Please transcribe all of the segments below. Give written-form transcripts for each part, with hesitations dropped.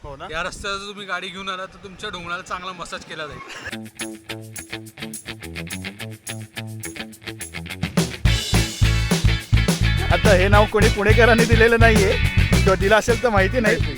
हो ना. या रस्त्यावर जर तुम्ही गाडी घेऊन आला तर तुमच्या ढोंगणाला चांगला मसाज केला जाईल. आता हे नाव कोणी पुणेकरांनी दिलेलं नाहीये किंवा दिलं असेल तर माहिती नाही.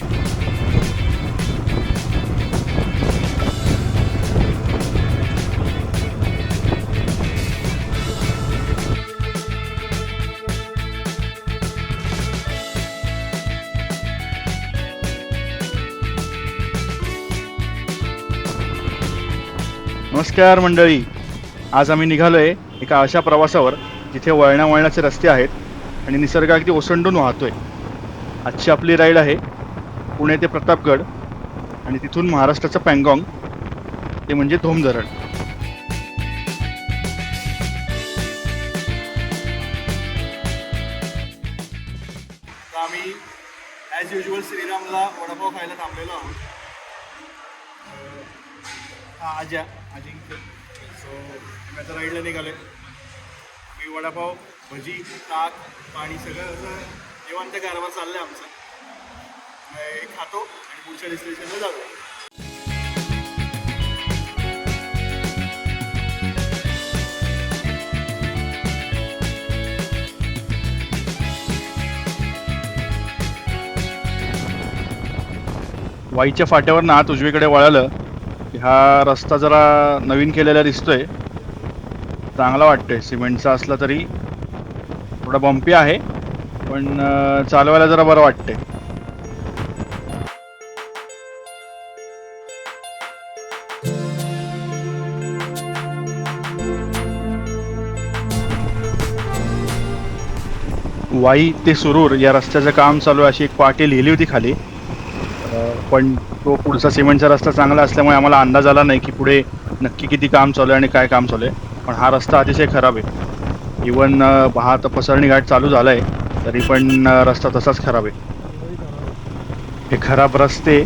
नमस्कार मंडळी, आज आम्ही निघालोय एका अशा प्रवासावर जिथे वळणावळणाचे रस्ते आहेत आणि निसर्ग अगदी ओसंडून वाहतोय. आजची आपली राईड आहे पुणे ते प्रतापगड आणि तिथून महाराष्ट्राचं पँगॉंग ते म्हणजे धोम धरण. आम्ही ॲज युजल श्रीरामला वडापाव खायला थांबलेलो आहोत. अजिंक्य. सो मी आता राईडला निघालोय. मी वडापाव, भजी, ताक, पाणी सगळं असं निवांत कारभार चाललंय आमचा. खातो आणि पुढच्या डेस्टिनेशनला जातो. वाईच्या फाट्यावर आत उजवीकडे वळालं. हा रस्ता जरा नवीन केलेला दिसतोय, चांगला वाटतोय. सिमेंटचा असला तरी थोडा बम्पी आहे, पण चालवायला जरा बरं वाटतंय. वाई ते सुरूर या रस्त्याचं काम चालू आहे अशी एक पाटी लिहिली होती खाली, पण तो पुढचा सिमेंटचा रस्ता चांगला असल्यामुळे आम्हाला अंदाज आला नाही की पुढे नक्की किती काम चालू आहे आणि काय काम चालू आहे. पण हा रस्ता अतिशय खराब आहे. इवन आता पसरणी घाट चालू झाला आहे तरी पण रस्ता तसाच खराब आहे. हे खराब रस्ते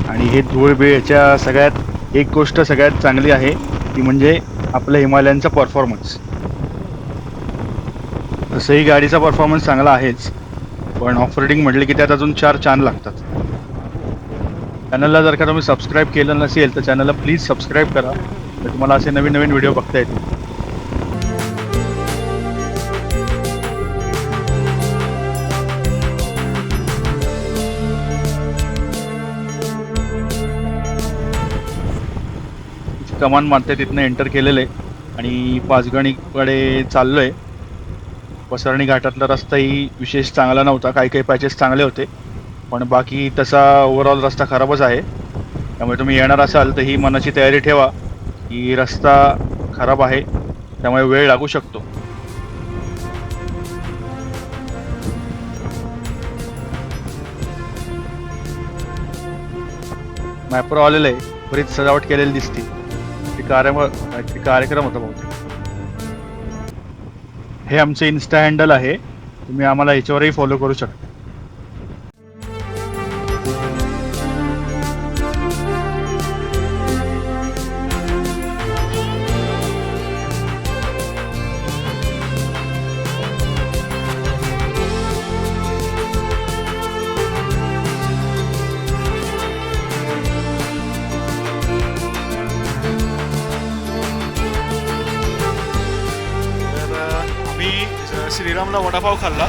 आणि हे धूळ बीळ याच्या सगळ्यात एक गोष्ट सगळ्यात चांगली आहे ती म्हणजे आपल्या हिमालयनचा परफॉर्मन्स. तसंही गाडीचा परफॉर्मन्स चांगला आहेच, पण ऑफ रोडिंग म्हटलं की त्यात अजून 4 चांद लागतात. चॅनलला जर का तुम्ही सबस्क्राईब केलं नसेल तर चॅनलला प्लीज सबस्क्राईब करा, तर तुम्हाला असे नवीन नवीन व्हिडिओ बघता येतील. कमान मानते तिथनं एंटर केलेलं आहे आणि पाचगणीकडे चाललो आहे. पसरणी घाटातला रस्ताही विशेष चांगला नव्हता, काही काही पॅचेस चांगले होते, पण बाकी तसा ओव्हरऑल रस्ता खराबच आहे. त्यामुळे तुम्ही येणार असाल तर ही मनाची तयारी ठेवा की रस्ता खराब आहे, त्यामुळे वेळ लागू शकतो. मॅप्रो आलेलं आहे, बरीच सजावट केलेली दिसते. कार्यक्रम होता बहुतेक. हे आमचं इन्स्टा हँडल आहे, तुम्ही आम्हाला याच्यावरही फॉलो करू शकता. श्रीरामला वडापाव खाल्ला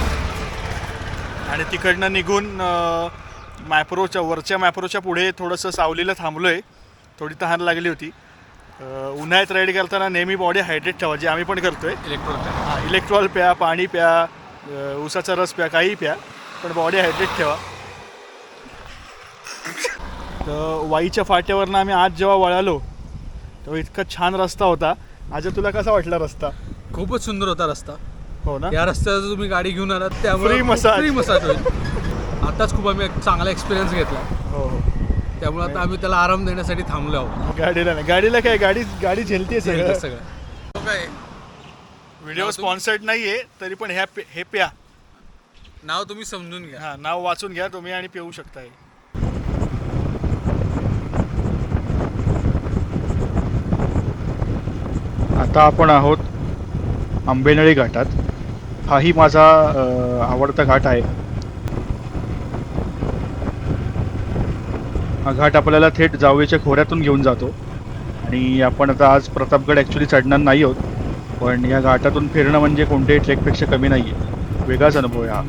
आणि तिकडनं निघून वरच्या मॅप्रोच्या पुढे थोडंसं सावलीला थांबलो आहे. थोडी तहान लागली होती. उन्हाळ्यात राईड करताना नेहमी बॉडी हायड्रेट ठेवा, जे आम्ही पण करतोय. इलेक्ट्रॉल प्या, पाणी प्या, ऊसाचा रस प्या, काही प्या, पण बॉडी हायड्रेट ठेवा. तर वाईच्या फाट्यावरनं आम्ही आज जेव्हा वळालो तेव्हा इतका छान रस्ता होता. आज तुला कसा वाटला रस्ता? खूपच सुंदर होता रस्ता. हो ना. या रस्त्यावर जर तुम्ही गाडी घेऊन आलात त्यामुळे फ्री मसाज होईल. आताच खूप आम्ही चांगला एक्सपिरियन्स घेतला. हो, त्यामुळे आता आम्ही त्याला आराम देण्यासाठी थांबलो आहोत. गाडीला काय गाडी झेलते सगळं. काय व्हिडिओ स्पॉन्सर्ड नाहीये तरी पण हे प्या. नाव तुम्ही समजून घ्या. हा, नाव वाचून घ्या तुम्ही आणि पिऊ शकता. आता आपण आहोत आंबेनळी घाटात. हाही माझा आवडता घाट आहे. हा घाट आपल्याला थेट जावळीच्या खोऱ्यातून घेऊन जातो आणि आपण आता आज प्रतापगड ॲक्च्युली चढणार नाही आहोत, पण या घाटातून फिरणं म्हणजे कोणत्याही ट्रेकपेक्षा कमी नाही आहे. वेगळाच अनुभव आहे हा.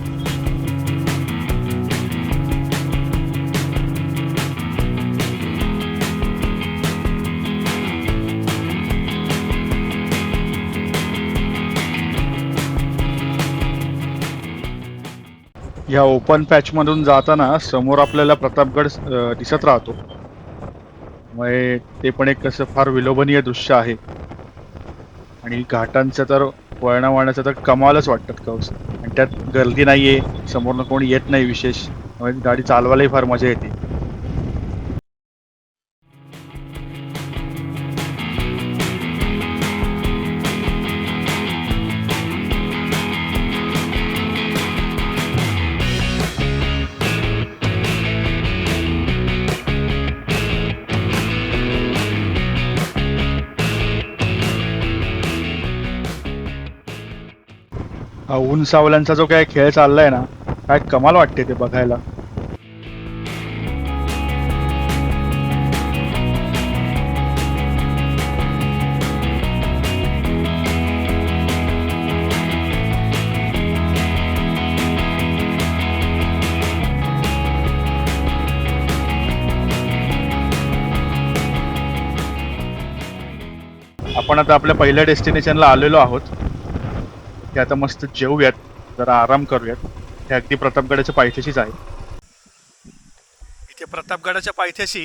ह्या ओपन पॅचमधून जाताना समोर आपल्याला प्रतापगड दिसत राहतो. मग ते पण एक कसं फार विलोभनीय दृश्य आहे आणि घाटांचं तर वळणावळणाचं तर कमालच वाटतात कौस. आणि त्यात गर्दी नाहीये, समोरनं कोणी येत नाही विशेष, त्यामुळे गाडी चालवायलाही फार मजा येते. हा ऊन सावल्यांचा जो काय खेळ चाललाय ना, काय कमाल वाटते ते बघायला. आपण आता आपल्या पहिल्या डेस्टिनेशनला आलेलो आहोत. ते आता मस्त जेवूयात, जरा आराम करूयात. हे अगदी प्रतापगडाच्या पायथ्याशीच आहे. इथे प्रतापगडाच्या पायथ्याशी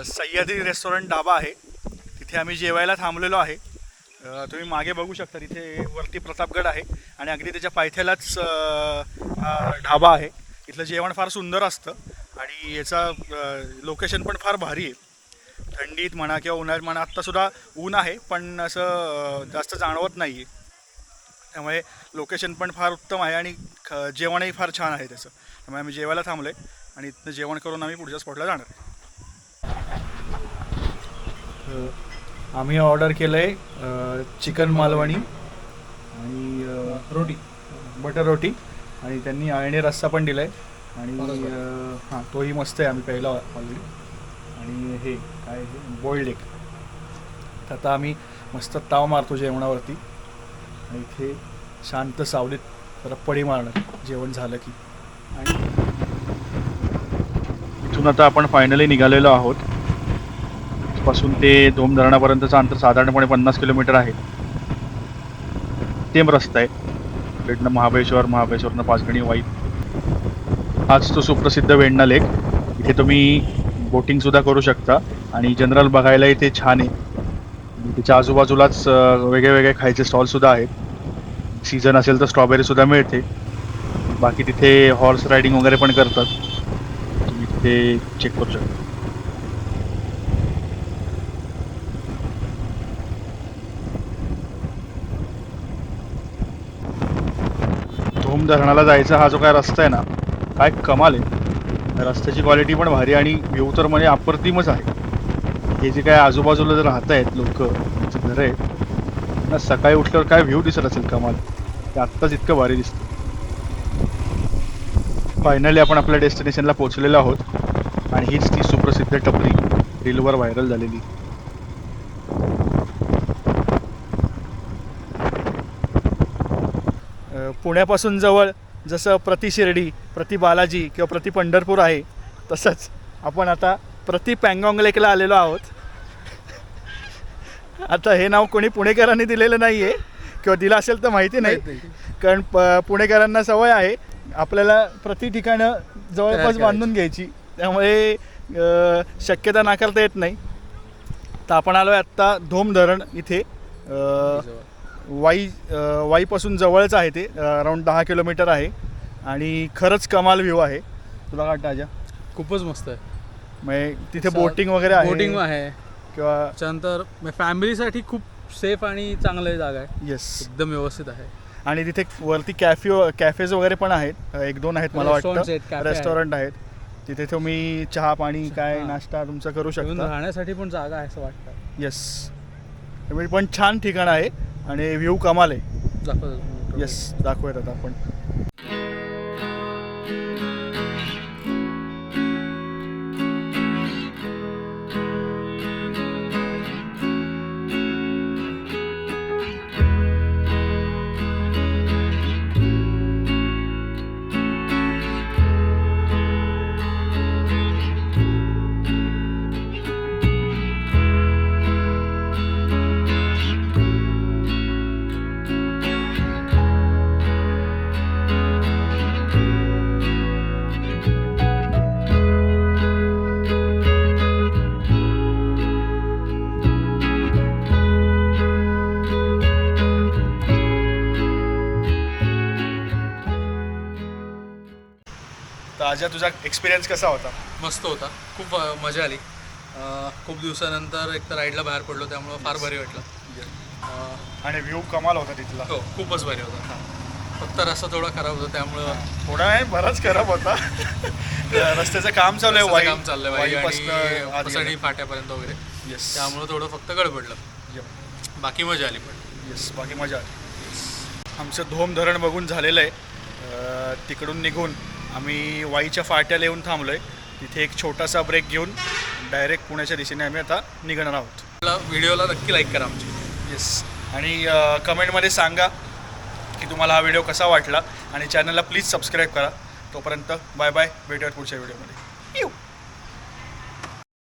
सह्याद्री रेस्टॉरंट ढाबा आहे. तिथे आम्ही जेवायला थांबलेलो आहे. तुम्ही मागे बघू शकता, तिथे वरती प्रतापगड आहे आणि अगदी त्याच्या पायथ्यालाच ढाबा आहे. इथलं जेवण फार सुंदर असतं आणि याचा लोकेशन पण फार भारी आहे. थंडीत म्हणा किंवा उन्हाळ्यात म्हणा, आत्तासुद्धा ऊन आहे पण असं जास्त जाणवत नाही आहे. त्यामुळे लोकेशन पण फार उत्तम आहे आणि जेवणही फार छान आहे त्याचं. त्यामुळे आम्ही जेवायला थांबलो आहे आणि इथनं जेवण करून आम्ही पुढच्या स्पॉटला जाणार आहे. आम्ही ऑर्डर केलं आहे चिकन मालवणी आणि रोटी, बटर रोटी, आणि त्यांनी आळणी रस्सा पण दिला आहे आणि हां तोही मस्त आहे, आम्ही पहिला ऑलरेडी. आणि हे काय बॉइल्ड एग. तर आता आम्ही मस्त ताव मारतो जेवणावरती आणि इथे शांत सावलीत जरा पडी मारणार जेवण झालं की. आणि इथून आता आपण फायनली निघालेलो आहोत. पासून ते धोम धरणापर्यंतचं अंतर साधारणपणे 50 किलोमीटर आहे. सेम रस्ता आहे. इकडनं महाबळेश्वरनं पाचगणी, वाई. हाच तो सुप्रसिद्ध वेण्णा लेक. इथे तुम्ही बोटिंगसुद्धा करू शकता आणि जनरल बघायला इथे छान आहे. त्याच्या आजूबाजूलाच वेगळे वेगळे खायचे स्टॉलसुद्धा आहेत. सीझन असेल तर स्ट्रॉबेरीसुद्धा मिळते. बाकी तिथे हॉर्स रायडिंग वगैरे पण करतात, तुम्ही तिथे चेक करू शकता. धोम धरणाला जायचा हा जो काय रस्ता आहे ना, काय कमाल आहे. रस्त्याची क्वालिटी पण भारी आणि व्ह्यू तर म्हणजे अप्रतिमच आहे. हे जे काय आजूबाजूला जर राहत आहेत लोक, त्यांचं घर आहे ना, सकाळी उठल्यावर काय व्ह्यू दिसत असेल कमाल. ते आत्ताच इतकं भारी दिसतं. फायनली आपण आपल्या डेस्टिनेशनला पोहोचलेलो आहोत आणि हीच ती सुप्रसिद्ध टपरी रीलवर व्हायरल झालेली. पुण्यापासून जवळ जसं प्रति शिर्डी, प्रति बालाजी किंवा प्रति पंढरपूर आहे, तसंच आपण आता प्रति पँगॉंग लेकला आलेलो आहोत. आता हे नाव कोणी पुणेकरांनी दिलेलं नाही आहे किंवा दिलं असेल तर माहिती नाही, कारण पुणेकरांना सवय आहे आपल्याला प्रति ठिकाणं जवळपास बांधून घ्यायची, त्यामुळे शक्यता नाकारता येत नाही. तर आपण आलो आहे आत्ता धोम धरण इथे. वाईपासून जवळच आहे ते, अराऊंड 10 किलोमीटर आहे आणि खरंच कमाल व्ह्यू आहे. तुला काय वाटतं आजा? खूपच मस्त आहे. मग तिथे बोटिंग वगैरे आहे, बोटिंग आहे किंवा त्यानंतर फॅमिलीसाठी खूप सेफ आणि चांगली जागा आहे. येस, एकदम व्यवस्थित आहे. आणि तिथे वरती कॅफेज वगैरे पण आहेत, 1-2 आहेत मला वाटतं, रेस्टॉरंट आहेत. तिथे तुम्ही चहा पाणी काय नाश्ता तुमचा करू शकता. राहण्यासाठी पण जागा आहे असं वाटतं. येस, त्यामुळे पण छान ठिकाण आहे आणि व्ह्यू कमाल आहे. दाखवतो. येस, दाखवूयात आता आपण. राजा, तुझा एक्सपिरियन्स कसा होता? मस्त होता, खूप मजा आली. खूप दिवसानंतर एक तर राईडला बाहेर पडलो, त्यामुळं फार भारी वाटलं. आणि व्ह्यू कमाल होता तिथला. हो, खूपच भारी होता. फक्त रस्ता थोडा खराब होता, त्यामुळं थोडा नाही, बराच खराब होता. रस्त्याचं काम चालू आहे, काम चाललंय वाईपासून आणि पसणी फाट्यापर्यंत वगैरे. येस. त्यामुळं थोडं फक्त गडबडलं. बाकी मजा आली. पण येस, बाकी मजा आली. आमचं धोम धरण बघून झालेलं आहे. तिकडून निघून आम्ही वाईच्या फाट्याला येऊन थांबलो आहे. तिथे एक छोटासा ब्रेक घेऊन डायरेक्ट पुण्याच्या दिशेने आम्ही आता निघणार आहोत. व्हिडिओला नक्की लाईक करा आमची. येस, आणि कमेंटमध्ये सांगा की तुम्हाला हा व्हिडिओ कसा वाटला आणि चॅनलला प्लीज सबस्क्राईब करा. तोपर्यंत बाय बाय, भेटूयात पुढच्या व्हिडिओमध्ये.